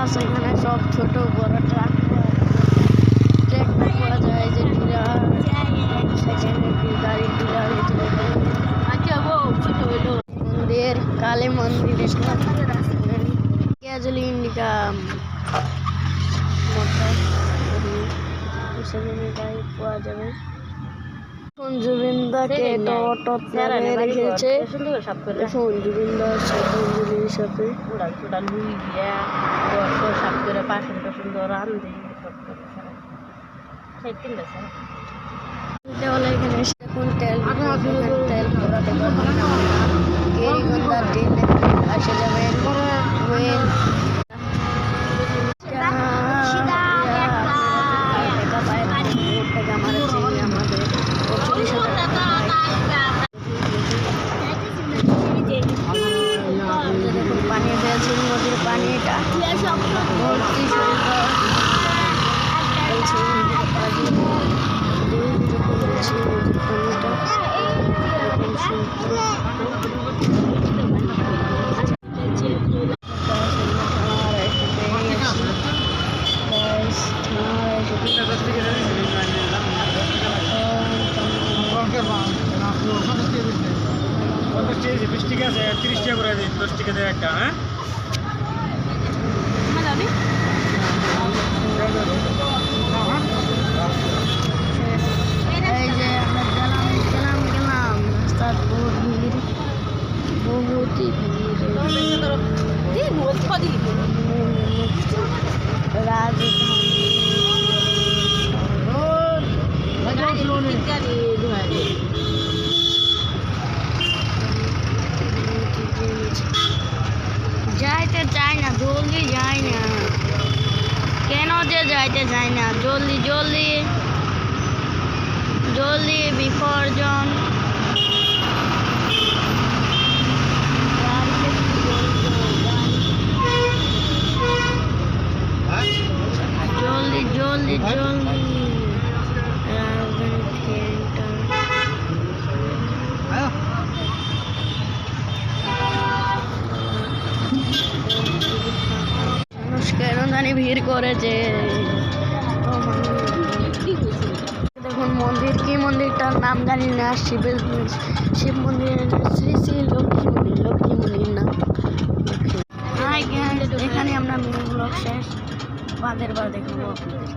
বাস, এখানে সব ছোট বড় ট্রাক পাওয়া যায়, যে ডিলার গাড়ির ডিলার। মন্দির, কালী মন্দির, কেজলি ইন্ডিকা গাড়ি পাওয়া যাবে। জুবিনদাকে অটোতে রেখেছে, জুবিনদার শ্রদ্ধাঞ্জলির সাথে এখানে এখন তেল ভরাতে পারবেন। কেরিগন্ধা ট্রেনে আসে যাবেন। পানি পেয়েছি, নদীর পানিটা ভর্তি ঠিক আছে, 30 টাকা করে দিন, 10 টাকা দেয় একটা। হ্যাঁ, এই যে আমরা গেলাম রাস্তার বহুত ভিড়, বহুতই যাইতে চাই না, জলদি যাই না, কেন যে যাইতে চাই না, জলদি জলদি জলদি বিসর্জন। জলদি জলদি জলদি কেন জানি ভিড় করেছে। দেখুন মন্দির, কি মন্দিরটার নাম জানি না, শিব মন্দির, শ্রী শ্রী লক্ষ্মী মন্দির নাম। এখানে আমরা মিনি ব্লগ শেষ, বাদের বার দেখবো আপনাদের।